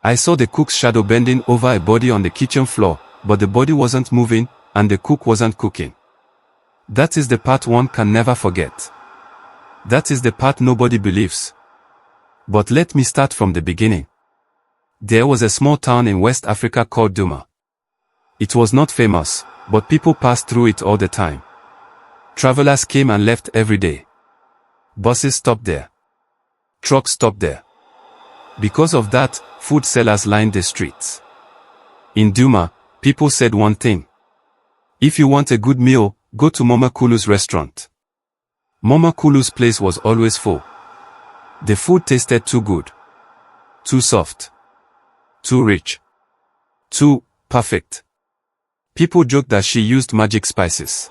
I saw the cook's shadow bending over a body on the kitchen floor, but the body wasn't moving, and the cook wasn't cooking. That is the part one can never forget. That is the part nobody believes. But let me start from the beginning. There was a small town in West Africa called Duma. It was not famous, but people passed through it all the time. Travelers came and left every day. Buses stopped there. Trucks stopped there. Because of that, food sellers lined the streets. In Duma, people said one thing. If you want a good meal, go to Mama Kulu's restaurant. Mama Kulu's place was always full. The food tasted too good. Too soft. Too rich. Too perfect. People joked that she used magic spices.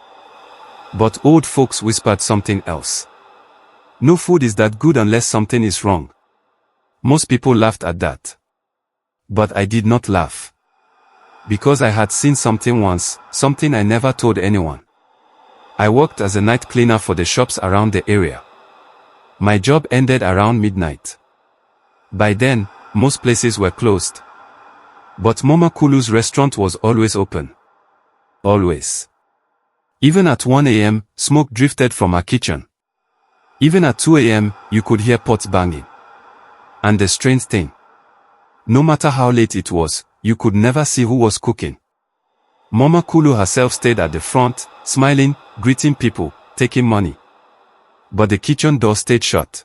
But old folks whispered something else. No food is that good unless something is wrong. Most people laughed at that. But I did not laugh. Because I had seen something once, something I never told anyone. I worked as a night cleaner for the shops around the area. My job ended around midnight. By then, most places were closed. But Mama Kulu's restaurant was always open. Always. Even at 1 a.m., smoke drifted from her kitchen. Even at 2 a.m., you could hear pots banging. And the strange thing. No matter how late it was, you could never see who was cooking. Mama Kulu herself stayed at the front, smiling, greeting people, taking money. But the kitchen door stayed shut.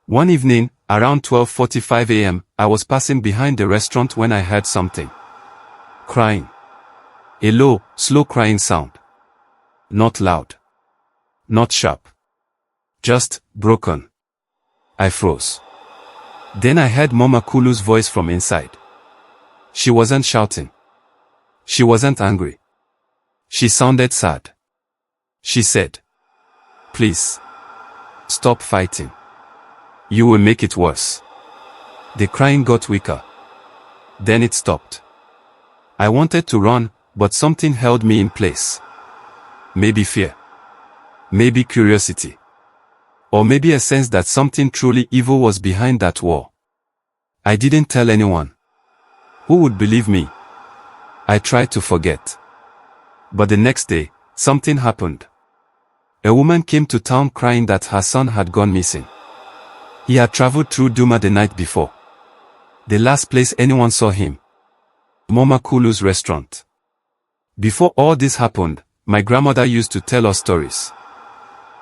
One evening, around 12:45 a.m., I was passing behind the restaurant when I heard something. Crying. A low, slow crying sound. Not loud. Not sharp. Just broken. I froze. Then I heard Mama Kulu's voice from inside. She wasn't shouting. She wasn't angry. She sounded sad. She said, "Please. Stop fighting. You will make it worse." The crying got weaker. Then it stopped. I wanted to run, but something held me in place. Maybe fear. Maybe curiosity. Or maybe a sense that something truly evil was behind that wall. I didn't tell anyone. Who would believe me? I tried to forget. But the next day, something happened. A woman came to town crying that her son had gone missing. He had traveled through Duma the night before. The last place anyone saw him. Mama Kulu's restaurant. Before all this happened, my grandmother used to tell us stories.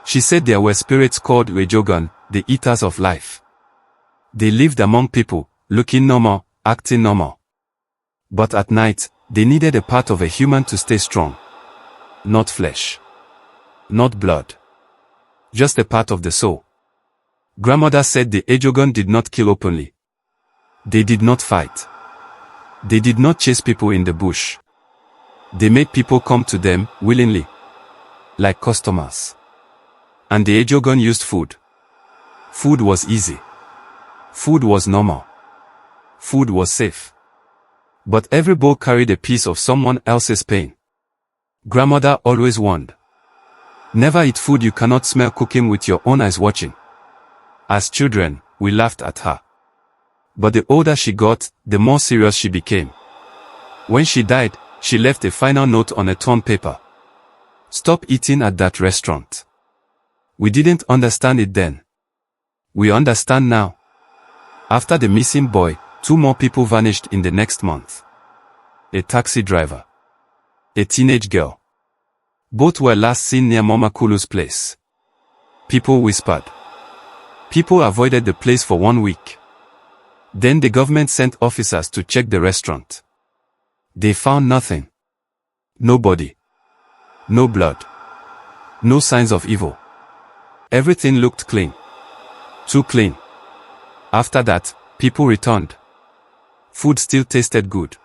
She said there were spirits called Wejogan, the eaters of life. They lived among people, looking normal, acting normal. But at night, they needed a part of a human to stay strong. Not flesh. Not blood. Just a part of the soul. Grandmother said the Ejogan did not kill openly. They did not fight. They did not chase people in the bush. They made people come to them, willingly. Like customers. And the Ejogan used food. Food was easy. Food was normal. Food was safe. But every bowl carried a piece of someone else's pain. Grandmother always warned. Never eat food you cannot smell cooking with your own eyes watching. As children, we laughed at her. But the older she got, the more serious she became. When she died, she left a final note on a torn paper. Stop eating at that restaurant. We didn't understand it then. We understand now. After the missing boy, 2 more people vanished in the next month. A taxi driver. A teenage girl. Both were last seen near Mama Kulu's place. People whispered. People avoided the place for 1 week. Then the government sent officers to check the restaurant. They found nothing. Nobody. No blood. No signs of evil. Everything looked clean. Too clean. After that, people returned. Food still tasted good.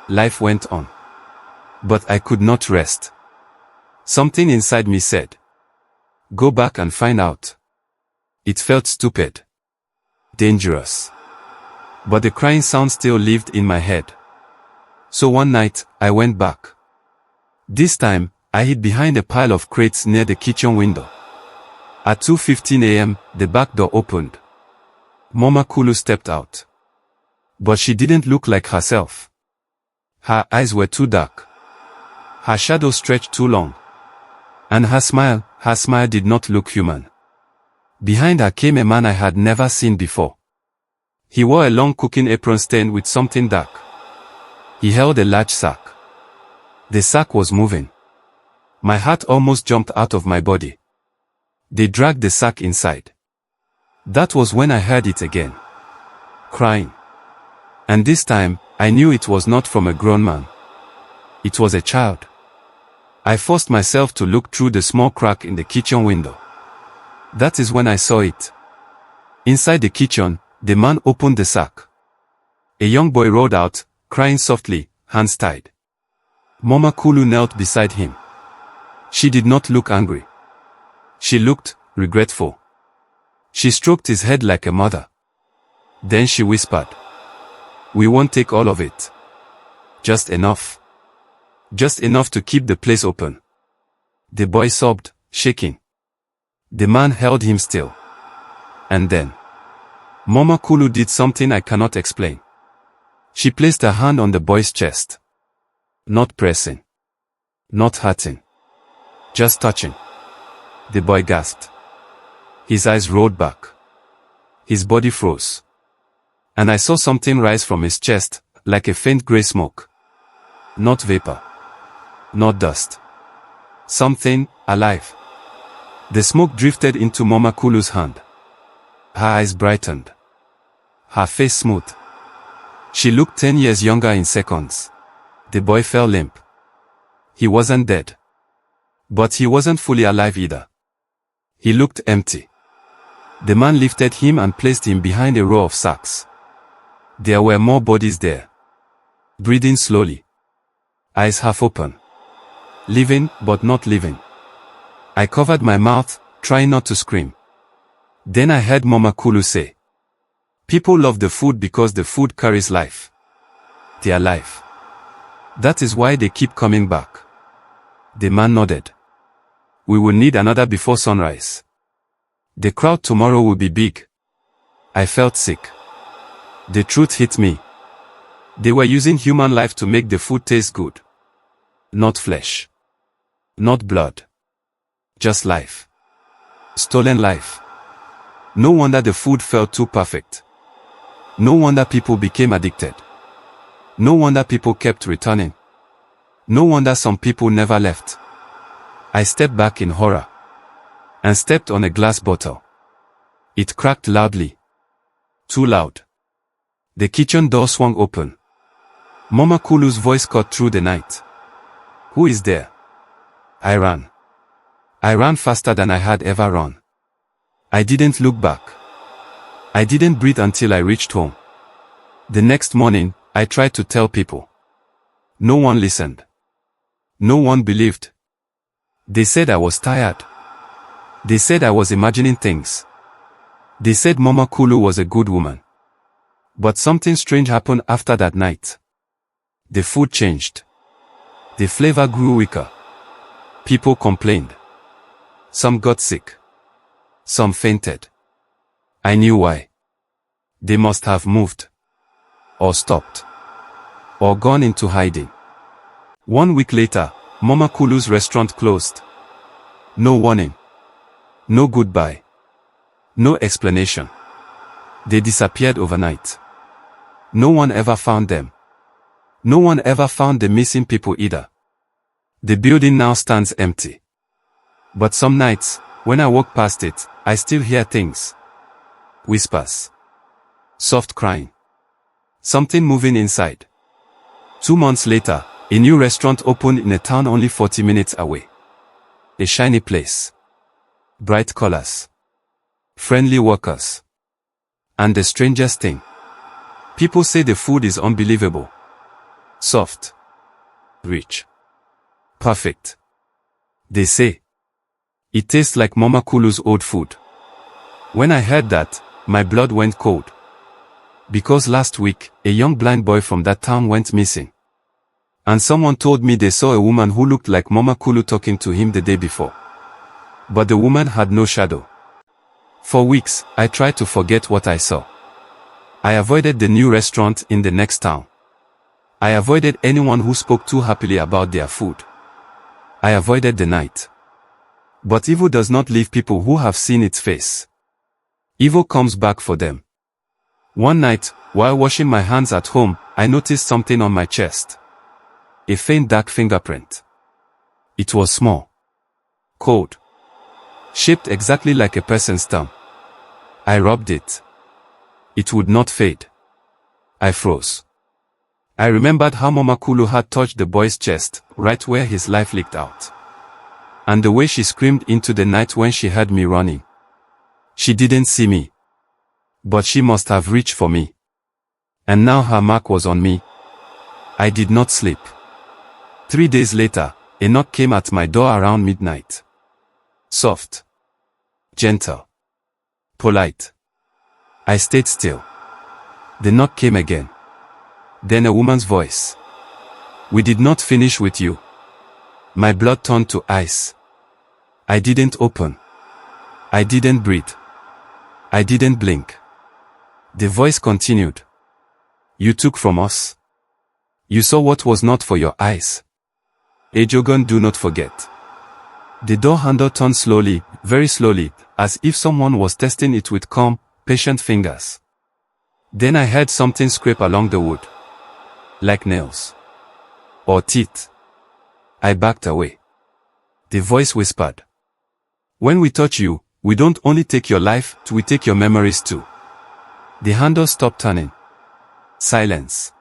Life went on. But I could not rest. Something inside me said, "Go back and find out." It felt stupid. Dangerous. But the crying sound still lived in my head. So one night, I went back. This time, I hid behind a pile of crates near the kitchen window. At 2:15 a.m., the back door opened. Mama Kulu stepped out. But she didn't look like herself. Her eyes were too dark. Her shadow stretched too long. And her smile did not look human. Behind her came a man I had never seen before. He wore a long cooking apron stained with something dark. He held a large sack. The sack was moving. My heart almost jumped out of my body. They dragged the sack inside. That was when I heard it again. Crying. And this time, I knew it was not from a grown man. It was a child. I forced myself to look through the small crack in the kitchen window. That is when I saw it. Inside the kitchen, the man opened the sack. A young boy rolled out, crying softly, hands tied. Mama Kulu knelt beside him. She did not look angry. She looked regretful. She stroked his head like a mother. Then she whispered, "We won't take all of it. Just enough. Just enough to keep the place open." The boy sobbed, shaking. The man held him still. And then, Mama Kulu did something I cannot explain. She placed her hand on the boy's chest. Not pressing. Not hurting. Just touching. The boy gasped. His eyes rolled back. His body froze. And I saw something rise from his chest, like a faint gray smoke. Not vapor. Not dust. Something alive. The smoke drifted into Mama Kulu's hand. Her eyes brightened. Her face smooth. She looked 10 years younger in seconds. The boy fell limp. He wasn't dead. But he wasn't fully alive either. He looked empty. The man lifted him and placed him behind a row of sacks. There were more bodies there. Breathing slowly. Eyes half open. Living, but not living. I covered my mouth, trying not to scream. Then I heard Mama Kulu say, "People love the food because the food carries life. Their life. That is why they keep coming back." The man nodded. "We will need another before sunrise. The crowd tomorrow will be big." I felt sick. The truth hit me. They were using human life to make the food taste good. Not flesh. Not blood. Just life. Stolen life. No wonder the food felt too perfect. No wonder people became addicted. No wonder people kept returning. No wonder some people never left. I stepped back in horror. And stepped on a glass bottle. It cracked loudly. Too loud. The kitchen door swung open. Mama Kulu's voice cut through the night. "Who is there?" I ran. I ran faster than I had ever run. I didn't look back. I didn't breathe until I reached home. The next morning, I tried to tell people. No one listened. No one believed. They said I was tired. They said I was imagining things. They said Mama Kulu was a good woman. But something strange happened after that night. The food changed. The flavor grew weaker. People complained. Some got sick. Some fainted. I knew why. They must have moved. Or stopped. Or gone into hiding. 1 week later, Mama Kulu's restaurant closed. No warning. No goodbye. No explanation. They disappeared overnight. No one ever found them. No one ever found the missing people either. The building now stands empty. But some nights, when I walk past it, I still hear things. Whispers. Soft crying. Something moving inside. 2 months later, a new restaurant opened in a town only 40 minutes away. A shiny place. Bright colors. Friendly workers. And the strangest thing. People say the food is unbelievable. Soft. Rich. Perfect. They say. It tastes like Mama Kulu's old food. When I heard that, my blood went cold. Because last week, a young blind boy from that town went missing. And someone told me they saw a woman who looked like Mama Kulu talking to him the day before. But the woman had no shadow. For weeks, I tried to forget what I saw. I avoided the new restaurant in the next town. I avoided anyone who spoke too happily about their food. I avoided the night. But evil does not leave people who have seen its face. Evil comes back for them. One night, while washing my hands at home, I noticed something on my chest. A faint dark fingerprint. It was small. Cold. Shaped exactly like a person's thumb. I rubbed it. It would not fade. I froze. I remembered how Mama Kulu had touched the boy's chest, right where his life leaked out. And the way she screamed into the night when she heard me running. She didn't see me. But she must have reached for me. And now her mark was on me. I did not sleep. 3 days later, a knock came at my door around midnight. Soft. Gentle. Polite. I stayed still. The knock came again. Then a woman's voice. We did not finish with you. My blood turned to ice. I didn't open. I didn't breathe. I didn't blink. The voice continued. You took from us. You saw what was not for your eyes. Ejogun, do not forget. The door handle turned slowly, very slowly, as if someone was testing it with calm, patient fingers. Then I heard something scrape along the wood. Like nails. Or teeth. I backed away. The voice whispered. When we touch you, we don't only take your life, we take your memories too. The handle stopped turning. Silence.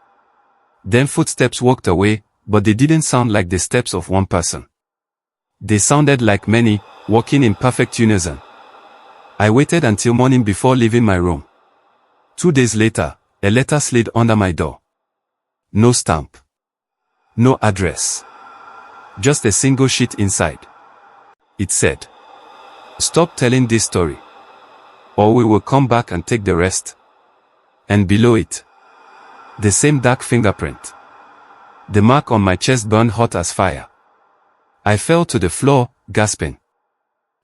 Then footsteps walked away, but they didn't sound like the steps of one person. They sounded like many, walking in perfect unison. I waited until morning before leaving my room. 2 days later, a letter slid under my door. No stamp. No address. Just a single sheet inside. It said, stop telling this story, or we will come back and take the rest. And below it, the same dark fingerprint. The mark on my chest burned hot as fire. I fell to the floor, gasping.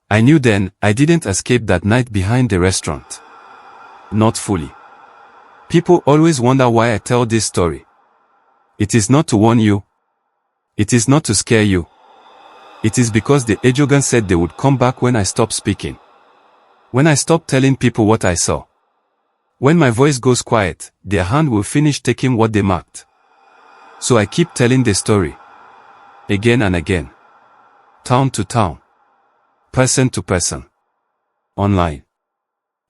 I knew then I didn't escape that night behind the restaurant. Not fully. People always wonder why I tell this story. It is not to warn you. It is not to scare you. It is because the Ejogun said they would come back when I stopped speaking. When I stop telling people what I saw. When my voice goes quiet, their hand will finish taking what they marked. So I keep telling the story. Again and again. Town to town. Person to person. Online.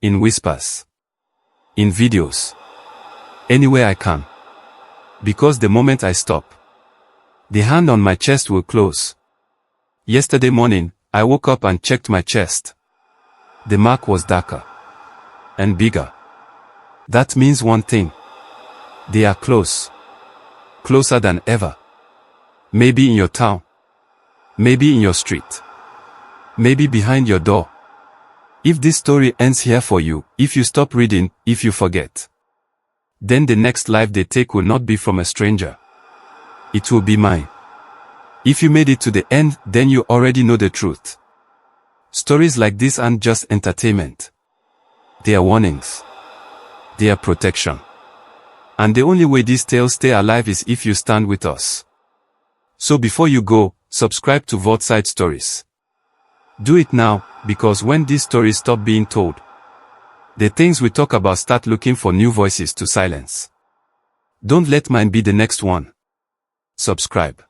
In whispers. In videos. Anywhere I can. Because the moment I stop, the hand on my chest will close. Yesterday morning, I woke up and checked my chest. The mark was darker. And bigger. That means one thing. They are close. Closer than ever. Maybe in your town. Maybe in your street. Maybe behind your door. If this story ends here for you, if you stop reading, if you forget, then the next life they take will not be from a stranger. It will be mine. If you made it to the end, then you already know the truth. Stories like this aren't just entertainment. They are warnings. They are protection. And the only way these tales stay alive is if you stand with us. So before you go, subscribe to Vaultside Stories. Do it now, because when these stories stop being told, the things we talk about start looking for new voices to silence. Don't let mine be the next one. Subscribe.